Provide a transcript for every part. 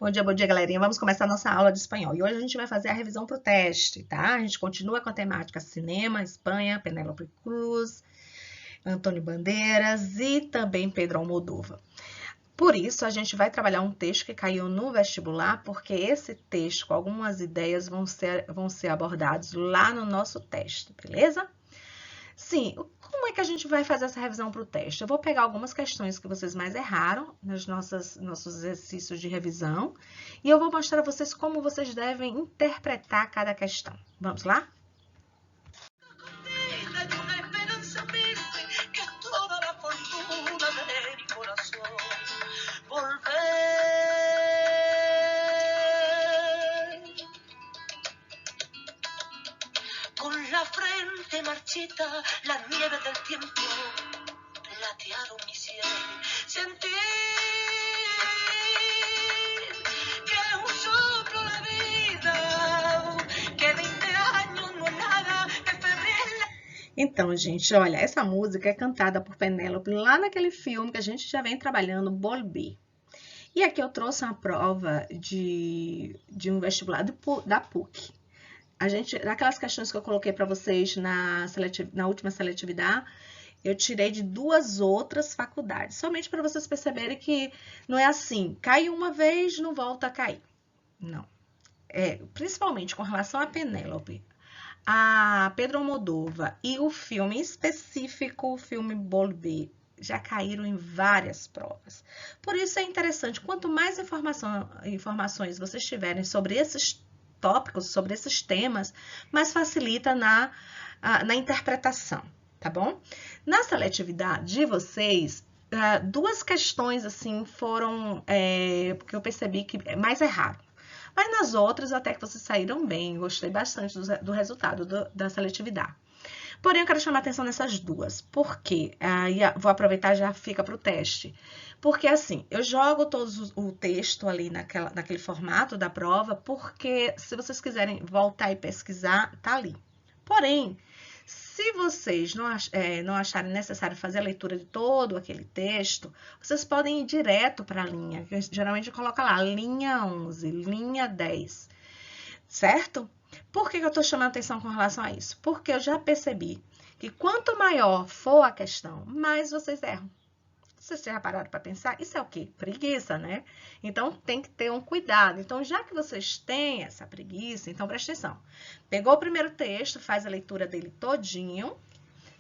Bom dia, galerinha. Vamos começar a nossa aula de espanhol. E hoje a gente vai fazer a revisão para o teste, tá? A gente continua com a temática cinema, Espanha, Penélope Cruz, Antônio Bandeiras e também Pedro Almodóvar. Por isso, a gente vai trabalhar um texto que caiu no vestibular, porque esse texto, com algumas ideias, vão ser abordados lá no nosso teste, beleza? Sim, como é que a gente vai fazer essa revisão para o teste? Eu vou pegar algumas questões que vocês mais erraram nos nossos exercícios de revisão e eu vou mostrar a vocês como vocês devem interpretar cada questão. Vamos lá? Marchita, la nieve del tiempo platearon mi cielo. Sentí que un soplo de vida, que 20 años no es nada, que febril. Então, gente, olha, essa música é cantada por Penélope lá naquele filme que a gente já vem trabalhando, Volver. E aqui eu trouxe uma prova de um vestibular da PUC. Aquelas questões que eu coloquei para vocês na última seletividade, eu tirei de duas outras faculdades, somente para vocês perceberem que não é assim, cai uma vez, não volta a cair. Não. Principalmente com relação a Penélope, a Pedro Almodóvar e o filme específico, o filme Volver, já caíram em várias provas. Por isso é interessante, quanto mais informações vocês tiverem sobre esses tópicos, sobre esses temas, mais facilita na interpretação, tá bom? Na seletividade de vocês, duas questões assim foram porque eu percebi que mais erraram. Mas nas outras, até que vocês saíram bem, gostei bastante do resultado da seletividade. Porém, eu quero chamar a atenção nessas duas. Por quê? Vou aproveitar e já fica para o teste. Porque, assim, eu jogo todo o texto ali naquele formato da prova, porque se vocês quiserem voltar e pesquisar, tá ali. Porém, se vocês não acharem necessário fazer a leitura de todo aquele texto, vocês podem ir direto para a linha. Geralmente coloca lá, linha 11, linha 10, certo? Por que eu estou chamando atenção com relação a isso? Porque eu já percebi que quanto maior for a questão, mais vocês erram. Vocês já pararam para pensar? Isso é o quê? Preguiça, né? Então, tem que ter um cuidado. Então, já que vocês têm essa preguiça, então presta atenção. Pegou o primeiro texto, faz a leitura dele todinho.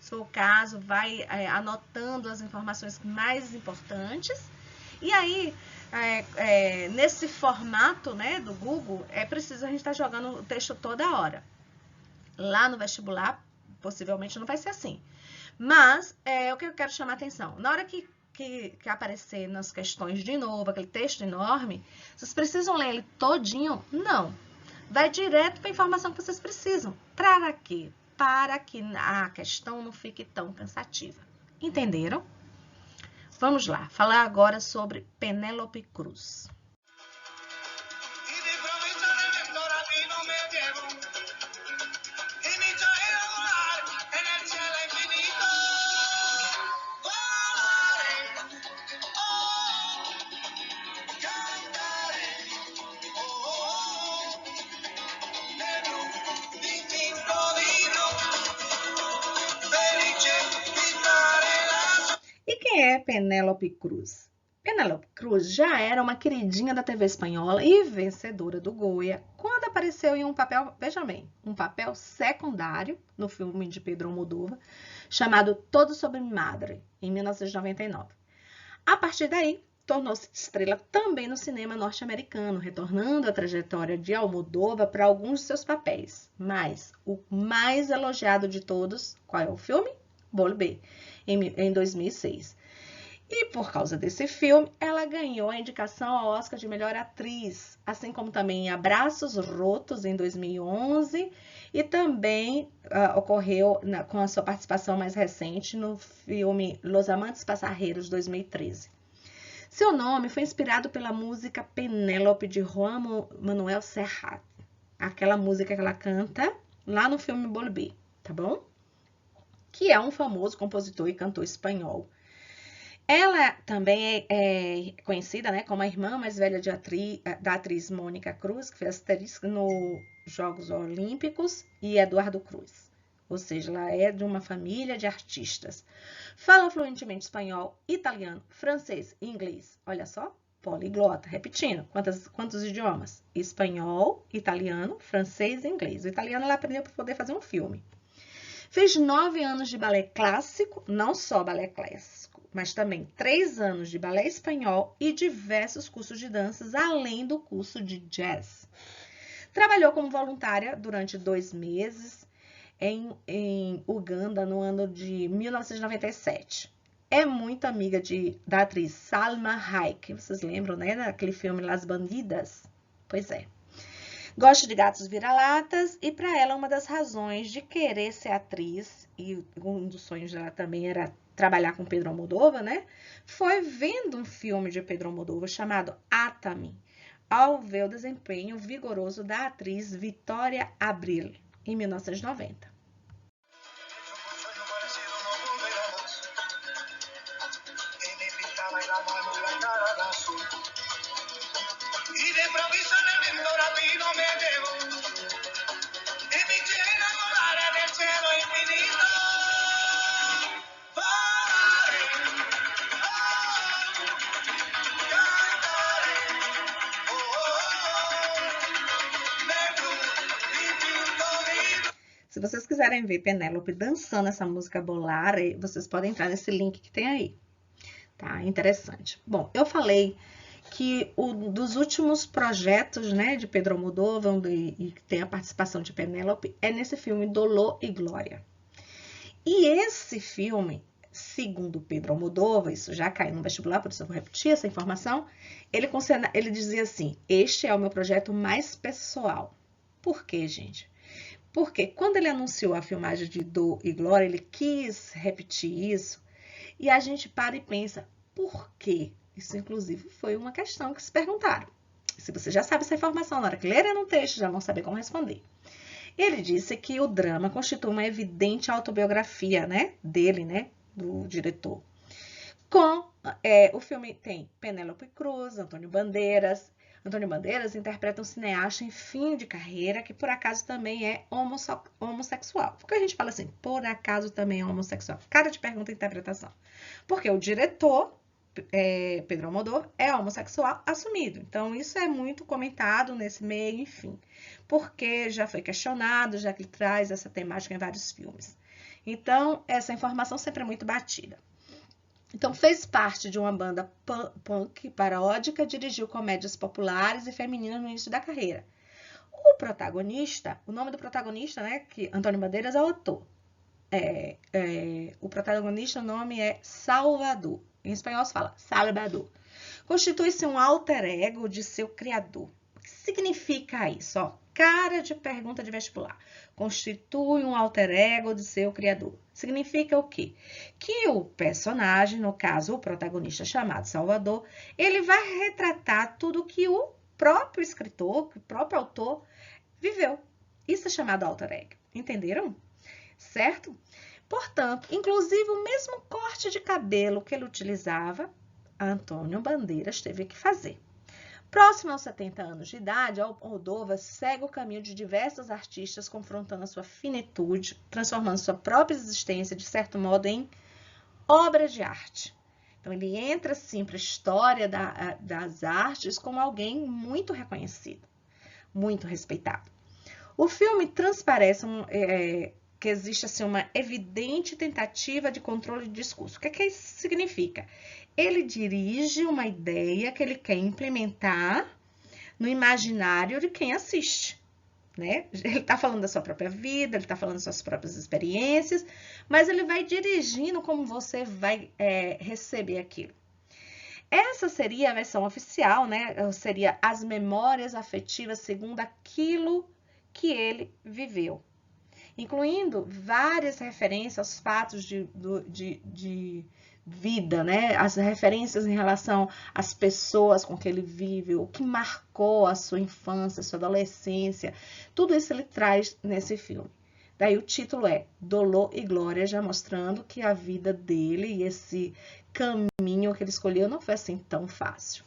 Se for o caso, vai anotando as informações mais importantes. E aí, nesse formato, né, do Google, é preciso a gente estar jogando o texto toda hora. Lá no vestibular, possivelmente não vai ser assim. Mas, o que eu quero chamar a atenção? Na hora que aparecer nas questões de novo, aquele texto enorme, vocês precisam ler ele todinho? Não. Vai direto para a informação que vocês precisam. Para quê? Para que a questão não fique tão cansativa. Entenderam? Vamos lá, falar agora sobre Penélope Cruz. Quem é Penélope Cruz? Penélope Cruz já era uma queridinha da TV espanhola e vencedora do Goya quando apareceu em um papel, veja bem, um papel secundário no filme de Pedro Almodóvar chamado Todo sobre mi Madre, em 1999. A partir daí, tornou-se estrela também no cinema norte-americano, retornando a trajetória de Almodóvar para alguns de seus papéis. Mas o mais elogiado de todos, qual é o filme? Volver, em 2006. E por causa desse filme, ela ganhou a indicação ao Oscar de Melhor Atriz, assim como também em Abraços Rotos, em 2011, e também ocorreu com a sua participação mais recente no filme Los Amantes Pasajeros, 2013. Seu nome foi inspirado pela música Penélope, de Juan Manuel Serrat, aquela música que ela canta lá no filme Volver, tá bom? Que é um famoso compositor e cantor espanhol. Ela também é conhecida, né, como a irmã mais velha da atriz Mônica Cruz, que fez asterisco nos Jogos Olímpicos, e Eduardo Cruz. Ou seja, ela é de uma família de artistas. Fala fluentemente espanhol, italiano, francês e inglês. Olha só, poliglota. Repetindo, quantos idiomas? Espanhol, italiano, francês e inglês. O italiano ela aprendeu para poder fazer um filme. Fez 9 anos de balé clássico, não só balé clássico, mas também 3 anos de balé espanhol e diversos cursos de danças, além do curso de jazz. Trabalhou como voluntária durante 2 meses em Uganda, no ano de 1997. É muito amiga da atriz Salma Hayek. Vocês lembram, né, daquele filme Las Bandidas? Pois é. Gosta de gatos vira-latas e para ela uma das razões de querer ser atriz, e um dos sonhos dela também era trabalhar com Pedro Almodóvar, né? Foi vendo um filme de Pedro Almodóvar chamado Atami, ao ver o desempenho vigoroso da atriz Vitória Abril, em 1990. Se vocês quiserem ver Penélope dançando essa música Volare, vocês podem entrar nesse link que tem aí. Tá? Interessante. Bom, eu falei que dos últimos projetos, né, de Pedro Almodóvar, e que tem a participação de Penélope, é nesse filme Dolor e Glória. E esse filme, segundo Pedro Almodóvar, isso já caiu no vestibular, por isso eu vou repetir essa informação, ele dizia assim: este é o meu projeto mais pessoal. Por quê, gente? Porque quando ele anunciou a filmagem de Dor e Glória, ele quis repetir isso, e a gente para e pensa, por quê? Isso, inclusive, foi uma questão que se perguntaram. Se você já sabe essa informação, na hora que lerem no texto, já vão saber como responder. Ele disse que o drama constitui uma evidente autobiografia, né, dele, né, do diretor. O filme tem Penélope Cruz, Antônio Bandeiras. Antônio Bandeiras interpreta um cineasta em fim de carreira que, por acaso, também é homossexual. Por que a gente fala assim, por acaso também é homossexual? Cara de pergunta e interpretação. Porque o diretor, Pedro Almodóvar, é homossexual assumido. Então, isso é muito comentado nesse meio, enfim. Porque já foi questionado, já que ele traz essa temática em vários filmes. Então, essa informação sempre é muito batida. Então, fez parte de uma banda punk paródica, dirigiu comédias populares e femininas no início da carreira. O nome do protagonista, né, que Antônio Bandeiras é o autor. O protagonista, o nome é Salvador. Em espanhol se fala Salvador. Constitui-se um alter ego de seu criador. O que significa isso? Ó, cara de pergunta de vestibular. Constitui um alter ego de seu criador. Significa o quê? Que o personagem, no caso o protagonista chamado Salvador, ele vai retratar tudo que o próprio escritor, o próprio autor viveu. Isso é chamado alter ego. Entenderam? Certo? Portanto, inclusive o mesmo corte de cabelo que ele utilizava, Antônio Bandeiras teve que fazer. Próximo aos 70 anos de idade, Almodóvar segue o caminho de diversos artistas, confrontando a sua finitude, transformando sua própria existência, de certo modo, em obra de arte. Então, ele entra, sim, para a história das artes como alguém muito reconhecido, muito respeitado. O filme transparece que existe assim, uma evidente tentativa de controle de discurso. O que isso significa? Ele dirige uma ideia que ele quer implementar no imaginário de quem assiste, né? Ele está falando da sua própria vida, ele está falando das suas próprias experiências, mas ele vai dirigindo como você vai receber aquilo. Essa seria a versão oficial, né? Seria as memórias afetivas segundo aquilo que ele viveu, incluindo várias referências aos fatos de vida, né? As referências em relação às pessoas com que ele vive, o que marcou a sua infância, a sua adolescência, tudo isso ele traz nesse filme. Daí o título é Dolor e Glória, já mostrando que a vida dele e esse caminho que ele escolheu não foi assim tão fácil.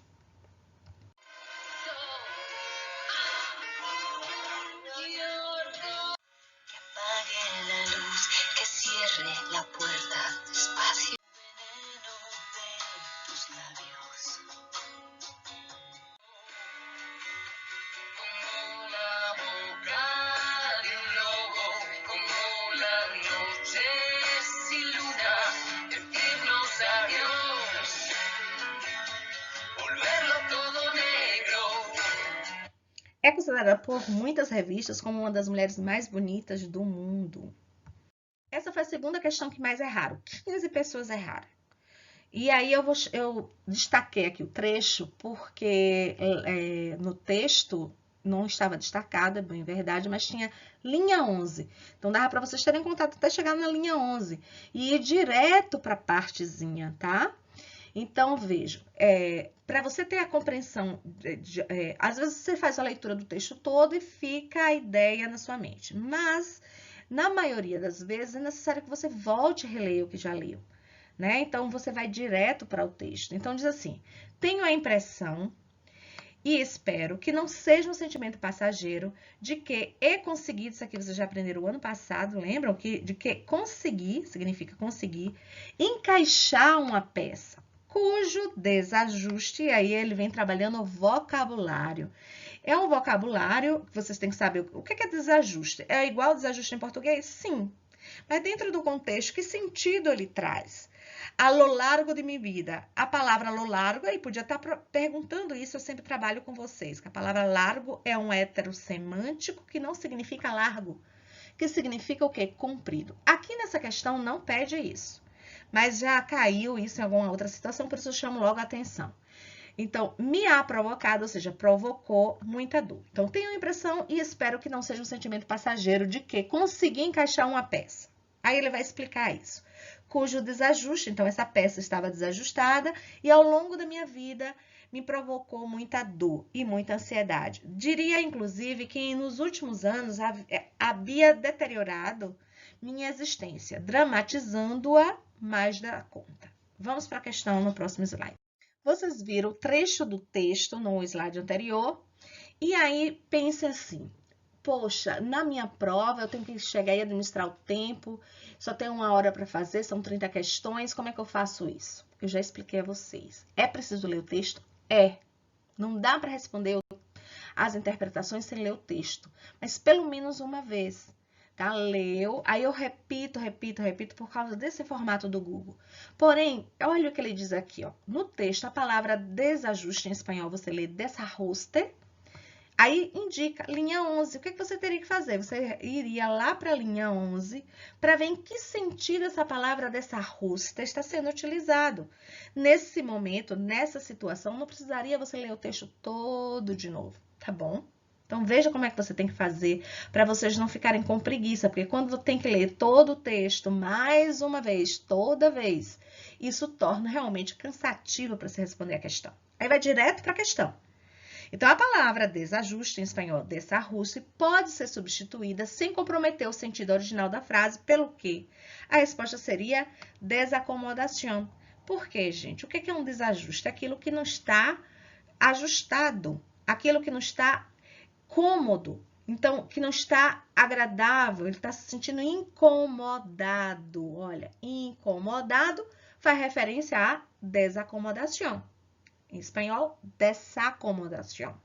É considerada por muitas revistas como uma das mulheres mais bonitas do mundo. Essa foi a segunda questão que mais erraram. 15 pessoas erraram. E aí eu destaquei aqui o trecho porque no texto não estava destacado, é bem verdade, mas tinha linha 11. Então dava para vocês terem contato até chegar na linha 11 e ir direto para a partezinha, tá? Então, vejam, para você ter a compreensão, às vezes você faz a leitura do texto todo e fica a ideia na sua mente, mas na maioria das vezes é necessário que você volte a reler o que já leu, né? Então, você vai direto para o texto. Então, diz assim, tenho a impressão e espero que não seja um sentimento passageiro de que conseguir, isso aqui vocês já aprenderam o ano passado, lembram? De que conseguir, significa conseguir, encaixar uma peça cujo desajuste, aí ele vem trabalhando o vocabulário. É um vocabulário que vocês têm que saber o que é desajuste. É igual ao desajuste em português? Sim. Mas dentro do contexto, que sentido ele traz? A lo largo de minha vida. A palavra lo largo, aí podia estar perguntando isso, eu sempre trabalho com vocês, que a palavra largo é um heterossemântico que não significa largo, que significa o quê? Comprido. Aqui nessa questão não pede isso. Mas já caiu isso em alguma outra situação, por isso eu chamo logo a atenção. Então, me há provocado, ou seja, provocou muita dor. Então, tenho a impressão e espero que não seja um sentimento passageiro de que consegui encaixar uma peça. Aí ele vai explicar isso. Cujo desajuste, então essa peça estava desajustada e ao longo da minha vida me provocou muita dor e muita ansiedade. Diria, inclusive, que nos últimos anos havia deteriorado minha existência, dramatizando-a mais da conta. Vamos para a questão no próximo slide. Vocês viram o trecho do texto no slide anterior e aí pense assim, poxa, na minha prova eu tenho que chegar e administrar o tempo, só tenho 1 hora para fazer, são 30 questões, como é que eu faço isso? Eu já expliquei a vocês. É preciso ler o texto? É. Não dá para responder as interpretações sem ler o texto, mas pelo menos uma vez. Tá? Leu, aí eu repito por causa desse formato do Google. Porém, olha o que ele diz aqui, ó. No texto, a palavra desajuste em espanhol, você lê desajuste, aí indica linha 11. O que você teria que fazer? Você iria lá para a linha 11 para ver em que sentido essa palavra desajuste está sendo utilizado. Nesse momento, nessa situação, não precisaria você ler o texto todo de novo, tá bom? Então, veja como é que você tem que fazer para vocês não ficarem com preguiça, porque quando tem que ler todo o texto mais uma vez, toda vez, isso torna realmente cansativo para você responder a questão. Aí vai direto para a questão. Então, a palavra desajuste, em espanhol, desajuste, pode ser substituída sem comprometer o sentido original da frase, pelo que a resposta seria desacomodação. Por quê, gente? O que é um desajuste? Aquilo que não está ajustado, aquilo que não está cômodo, então, que não está agradável, ele está se sentindo incomodado. Olha, incomodado faz referência a desacomodação. Em espanhol, desacomodação.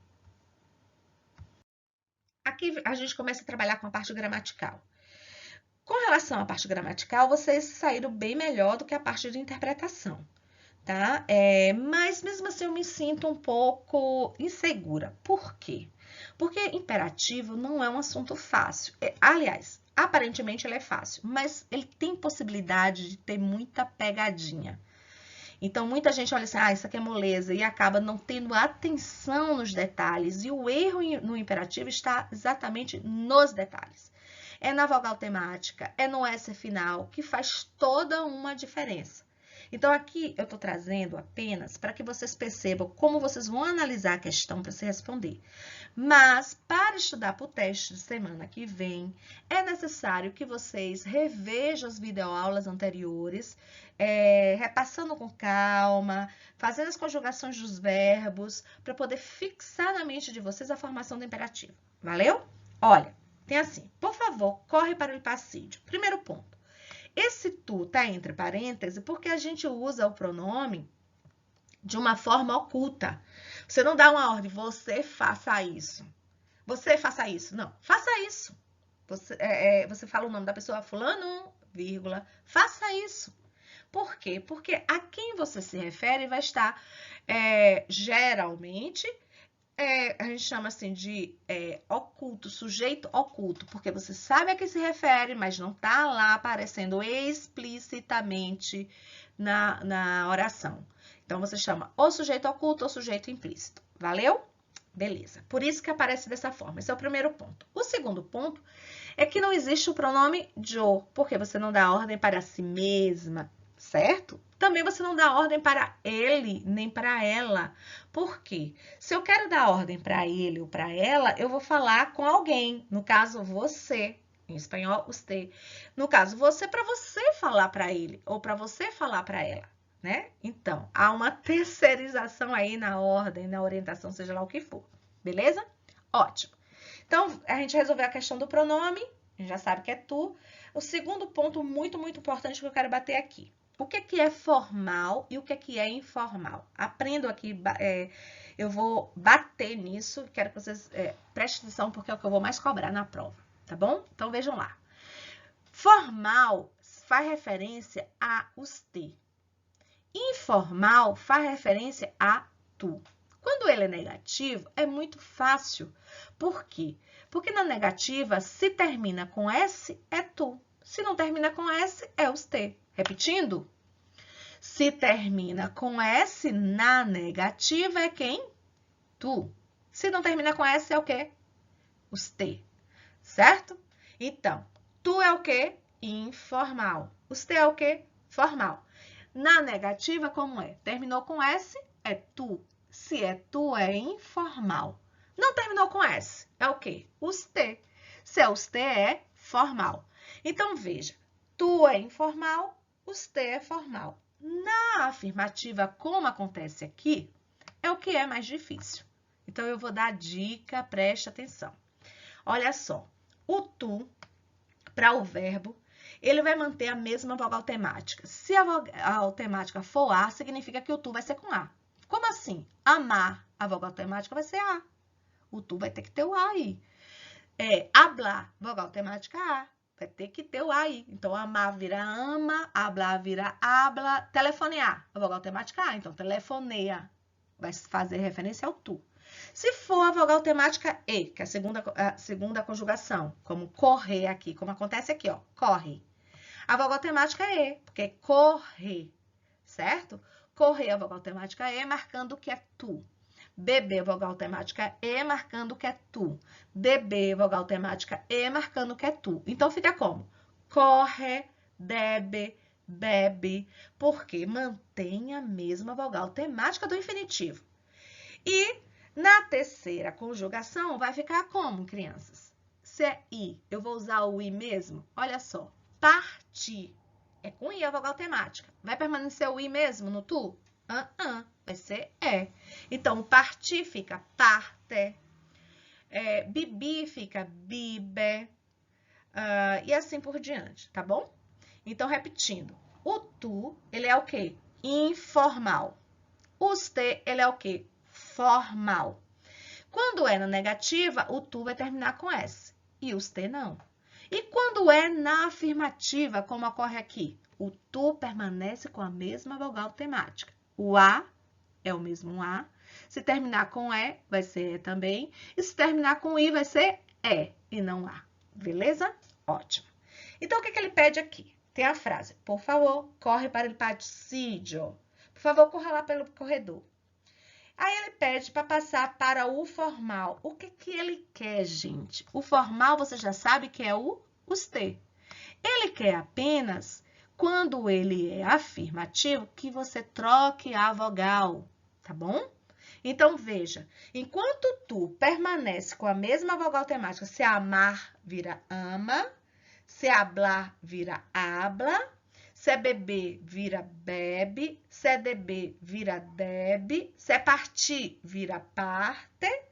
Aqui a gente começa a trabalhar com a parte gramatical. Com relação à parte gramatical, vocês saíram bem melhor do que a parte de interpretação, tá? Mas mesmo assim eu me sinto um pouco insegura. Por quê? Porque imperativo não é um assunto fácil. Aliás, aparentemente ele é fácil, mas ele tem possibilidade de ter muita pegadinha. Então, muita gente olha assim, isso aqui é moleza, e acaba não tendo atenção nos detalhes. E o erro no imperativo está exatamente nos detalhes. É na vogal temática, é no S final, que faz toda uma diferença. Então, aqui eu estou trazendo apenas para que vocês percebam como vocês vão analisar a questão para se responder. Mas, para estudar para o teste de semana que vem, é necessário que vocês revejam as videoaulas anteriores, repassando com calma, fazendo as conjugações dos verbos, para poder fixar na mente de vocês a formação do imperativo. Valeu? Olha, tem assim, por favor, corre para o passídio. Primeiro ponto. Esse tu está entre parênteses porque a gente usa o pronome de uma forma oculta. Você não dá uma ordem, você faça isso. Você faça isso. Não, faça isso. Você fala o nome da pessoa, fulano, vírgula, faça isso. Por quê? Porque a quem você se refere vai estar, geralmente, a gente chama assim de oculto, sujeito oculto, porque você sabe a que se refere, mas não está lá aparecendo explicitamente na oração. Então, você chama ou sujeito oculto ou sujeito implícito. Valeu? Beleza. Por isso que aparece dessa forma. Esse é o primeiro ponto. O segundo ponto é que não existe o pronome yo, porque você não dá ordem para si mesma, certo? Também você não dá ordem para ele, nem para ela. Por quê? Se eu quero dar ordem para ele ou para ela, eu vou falar com alguém. No caso, você. Em espanhol, usted. No caso, você, para você falar para ele ou para você falar para ela, né? Então, há uma terceirização aí na ordem, na orientação, seja lá o que for. Beleza? Ótimo. Então, a gente resolveu a questão do pronome. A gente já sabe que é tu. O segundo ponto muito, muito importante que eu quero bater aqui. O que é formal e o que é informal? Aprendo aqui, eu vou bater nisso, quero que vocês prestem atenção porque é o que eu vou mais cobrar na prova, tá bom? Então, vejam lá. Formal faz referência a usted. Informal faz referência a tu. Quando ele é negativo, é muito fácil. Por quê? Porque na negativa, se termina com S, é tu. Se não termina com S, é usted. Repetindo, se termina com S na negativa, é quem? Tu. Se não termina com S, é o quê? Usted. Certo? Então, tu é o quê? Informal. Usted é o quê? Formal. Na negativa, como é? Terminou com S, é tu. Se é tu, é informal. Não terminou com S, é o quê? Usted. Se é usted, é formal. Então, veja, tu é informal, usted é formal. Na afirmativa, como acontece aqui, é o que é mais difícil. Então, eu vou dar a dica, preste atenção. Olha só, o tu, para o verbo, ele vai manter a mesma vogal temática. Se a vogal temática for A, significa que o tu vai ser com A. Como assim? Amar, a vogal temática vai ser A. O tu vai ter que ter o A aí. Hablar, vogal temática A. Vai ter que ter o A aí. Então, amar vira ama, hablar vira habla, telefonear, a vogal temática A. Então, telefoneia vai fazer referência ao tu. Se for a vogal temática E, que é a segunda conjugação, como correr aqui, como acontece aqui, ó, corre. A vogal temática é E, porque é correr, certo? Correr, a vogal temática E, marcando que é tu. Beber, vogal temática E, marcando que é tu. Beber, vogal temática E, marcando que é tu. Então, fica como? Corre, bebe, bebe, porque mantém a mesma vogal temática do infinitivo. E na terceira conjugação, vai ficar como, crianças? Se é I, eu vou usar o I mesmo? Olha só, partir. É com I a vogal temática. Vai permanecer o I mesmo no tu? Vai ser E. Então, partir fica parte. Bibi fica bibe. E assim por diante, tá bom? Então, repetindo. O tu, ele é o quê? Informal. Usted, ele é o quê? Formal. Quando é na negativa, o tu vai terminar com S. E usted não. E quando é na afirmativa, como ocorre aqui? O tu permanece com a mesma vogal temática. O A é o mesmo A. Se terminar com E, vai ser E também. E se terminar com I, vai ser E e não A. Beleza? Ótimo. Então, o que ele pede aqui? Tem a frase, por favor, corre para o passídio. Por favor, corra lá pelo corredor. Aí ele pede para passar para o formal. O que ele quer, gente? O formal, você já sabe que é o usted. Ele quer apenas quando ele é afirmativo, que você troque a vogal, tá bom? Então, veja, enquanto tu permanece com a mesma vogal temática, se amar vira ama, se hablar vira habla, se é beber vira bebe, se é beber vira debe, se é partir vira parte.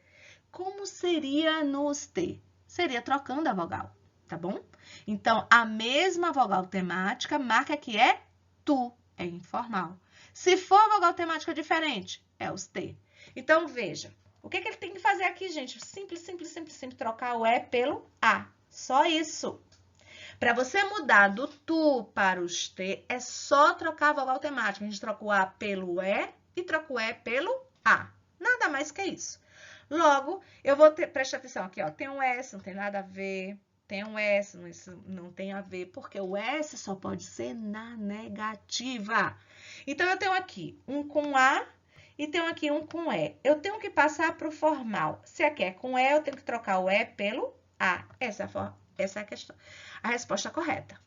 Como seria nos T? Seria trocando a vogal, tá bom? Então, a mesma vogal temática marca que é tu, é informal. Se for vogal temática diferente, é os T. Então, veja, o que ele tem que fazer aqui, gente? Simples, simples, simples, simples, trocar o E pelo A. Só isso. Para você mudar do tu para os T, é só trocar a vogal temática. A gente troca o A pelo E e troca o E pelo A. Nada mais que isso. Logo, eu vou ter, preste atenção aqui, ó, tem um S, não tem nada a ver, tem um S, não tem a ver, porque o S só pode ser na negativa. Então, eu tenho aqui um com A e tenho aqui um com E. Eu tenho que passar para o formal. Se aqui é com E, eu tenho que trocar o E pelo A. Essa é a questão, a resposta correta.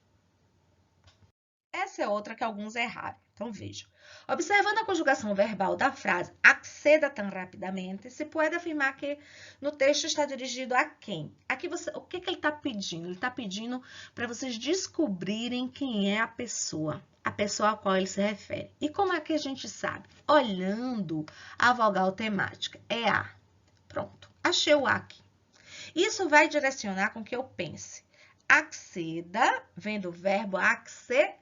Essa é outra que alguns erraram. Então, vejam. Observando a conjugação verbal da frase acceda tão rapidamente, se pode afirmar que no texto está dirigido a quem? Aqui o que ele está pedindo? Ele está pedindo para vocês descobrirem quem é a pessoa a qual ele se refere. E como é que a gente sabe? Olhando a vogal temática. É A. Pronto. Achei o A aqui. Isso vai direcionar com que eu pense. Acceda, vem do verbo acceder.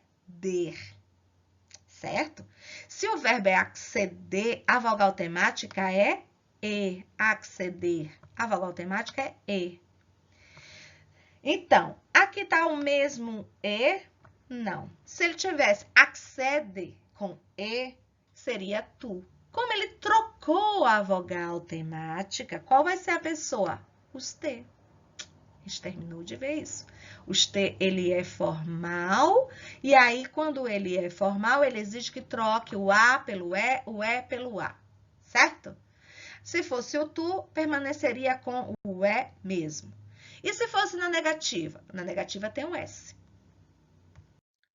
Certo? Se o verbo é acceder, a vogal temática é E. Acceder. A vogal temática é E. Então, aqui está o mesmo E? Não. Se ele tivesse accede com E, seria tu. Como ele trocou a vogal temática, qual vai ser a pessoa? Os T. A gente terminou de ver isso. Os T, ele é formal, e aí, quando ele é formal, ele exige que troque o A pelo E, o E pelo A, certo? Se fosse o tu, permaneceria com o E mesmo. E se fosse na negativa? Na negativa tem um S.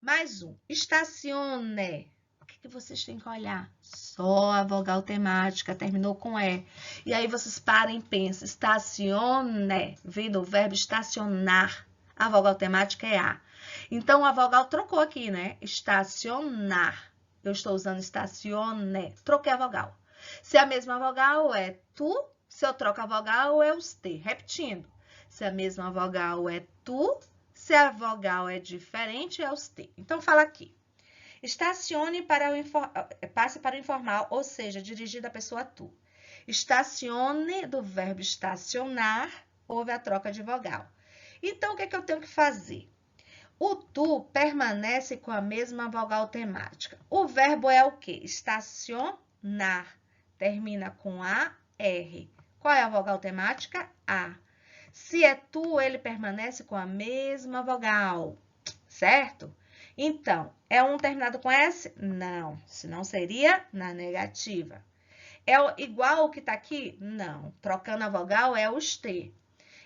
Mais um. Estacione. O que vocês têm que olhar? Só a vogal temática, terminou com E. E aí vocês parem e pensam. Estacione, vem do verbo estacionar. A vogal temática é A. Então, a vogal trocou aqui, né? Estacionar. Eu estou usando estacione. Troquei a vogal. Se a mesma vogal é tu, se eu troco a vogal é os T. Repetindo. Se a mesma vogal é tu, se a vogal é diferente, é os T. Então, fala aqui. Estacione passe para o informal, ou seja, dirigido à pessoa tu. Estacione, do verbo estacionar, houve a troca de vogal. Então, o que eu tenho que fazer? O tu permanece com a mesma vogal temática. O verbo é o quê? Estacionar. Termina com A, R. Qual é a vogal temática? A. Se é tu, ele permanece com a mesma vogal, certo? Então, é um terminado com S? Não, senão seria na negativa. É igual o que está aqui? Não. Trocando a vogal é os T.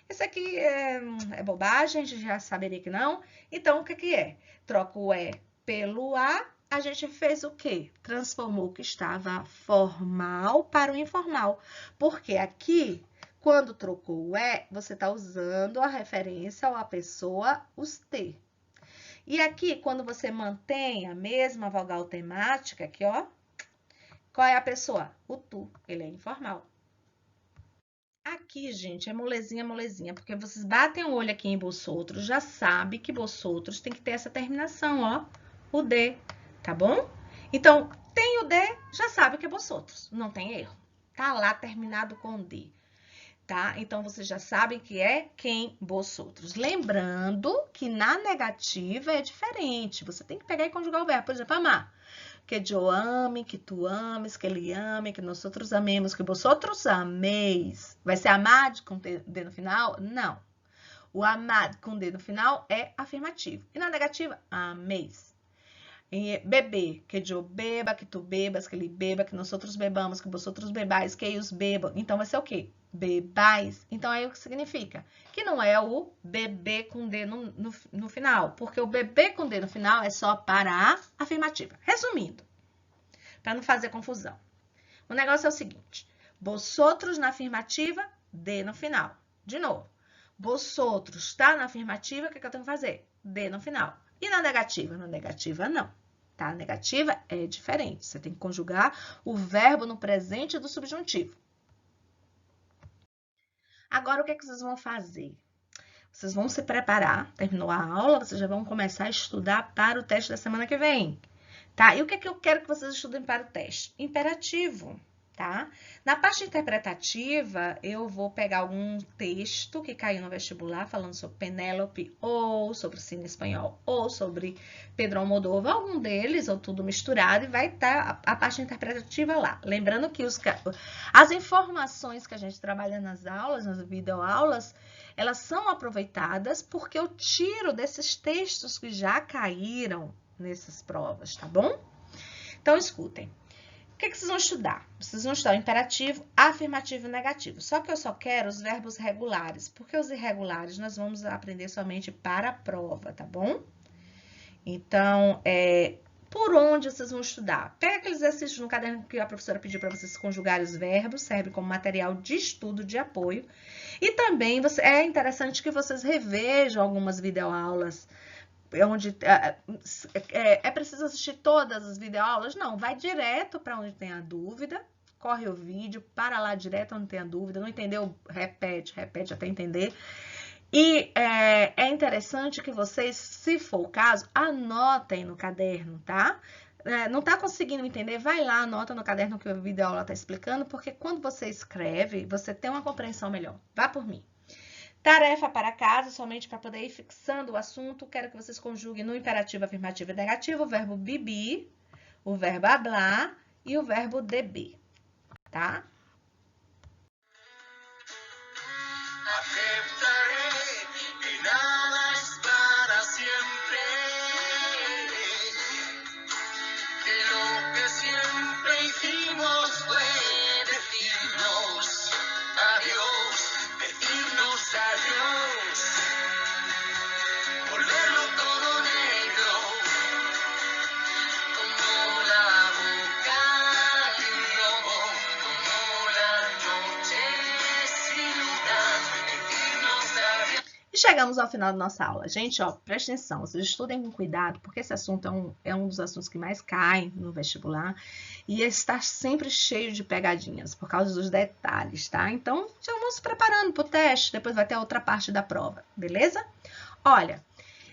Isso aqui é bobagem, a gente já saberia que não. Então, o que é? Troca o E pelo A, a gente fez o quê? Transformou o que estava formal para o informal. Porque aqui, quando trocou o E, você está usando a referência ou a pessoa, os T. E aqui, quando você mantém a mesma vogal temática, aqui, ó, qual é a pessoa? O tu, ele é informal. Aqui, gente, é molezinha, molezinha, porque vocês batem o olho aqui em Bossotros, já sabe que Bossotros tem que ter essa terminação, ó, o D, tá bom? Então, tem o D, já sabe que é Bossotros, não tem erro. Tá lá terminado com D. Tá? Então, vocês já sabem que é quem, Bossotros. Lembrando que na negativa é diferente. Você tem que pegar e conjugar o verbo. Por exemplo, amar. Que eu ame, que tu ames, que ele ame, que nós outros amemos, que vosotros ameis. Vai ser amado com D no final? Não. O amado com D no final é afirmativo. E na negativa, ameis. beber, que eu beba, que tu bebas, que ele beba, que nós outros bebamos, que vosotros bebais, que eles bebam. Então, vai ser o quê? Bebais. Então, aí o que significa? Que não é o beber com D no final, porque o beber com D no final é só para a afirmativa. Resumindo, para não fazer confusão. O negócio é o seguinte, vosotros na afirmativa, D no final. De novo, vosotros está na afirmativa, o que eu tenho que fazer? D no final. E na negativa? Na negativa, não. Tá? A negativa é diferente. Você tem que conjugar o verbo no presente do subjuntivo. Agora, o que é que vocês vão fazer? Vocês vão se preparar, terminou a aula, vocês já vão começar a estudar para o teste da semana que vem. Tá? E o que é que eu quero que vocês estudem para o teste? Imperativo. Tá? Na parte interpretativa, eu vou pegar algum texto que caiu no vestibular, falando sobre Penélope, ou sobre Cine Espanhol, ou sobre Pedro Almodóvar, algum deles, ou tudo misturado, e vai estar a parte interpretativa lá. Lembrando que as informações que a gente trabalha nas aulas, nas videoaulas, elas são aproveitadas porque eu tiro desses textos que já caíram nessas provas, tá bom? Então, escutem. O que vocês vão estudar? Vocês vão estudar o imperativo, afirmativo e negativo. Só que eu só quero os verbos regulares, porque os irregulares nós vamos aprender somente para a prova, tá bom? Então, por onde vocês vão estudar? Pega aqueles exercícios no caderno que a professora pediu para vocês conjugarem os verbos, serve como material de estudo, de apoio. E também é interessante que vocês revejam algumas videoaulas, onde é preciso assistir todas as videoaulas? Não, vai direto para onde tem a dúvida, corre o vídeo, para lá direto onde tem a dúvida, não entendeu? Repete até entender. E é interessante que vocês, se for o caso, anotem no caderno, tá? Não tá conseguindo entender? Vai lá, anota no caderno que a videoaula está explicando, porque quando você escreve, você tem uma compreensão melhor. Vá por mim. Tarefa para casa, somente para poder ir fixando o assunto, quero que vocês conjuguem no imperativo, afirmativo e negativo o verbo beber, o verbo hablar e o verbo deber, tá? Aceptaré que nada es para siempre, que lo que siempre hicimos fue decirnos adiós, volverlo todo negro, como la boca de un lobo, como la noche sin luna, decirnos adiós. E chegamos ao final da nossa aula. Gente, ó, presta atenção, vocês estudem com cuidado, porque esse assunto é um dos assuntos que mais caem no vestibular e está sempre cheio de pegadinhas, por causa dos detalhes, tá? Então, já vamos se preparando para o teste, depois vai ter a outra parte da prova, beleza? Olha,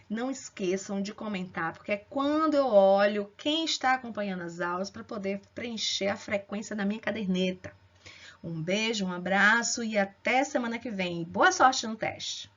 não esqueçam de comentar, porque é quando eu olho quem está acompanhando as aulas para poder preencher a frequência da minha caderneta. Um beijo, um abraço e até semana que vem. Boa sorte no teste!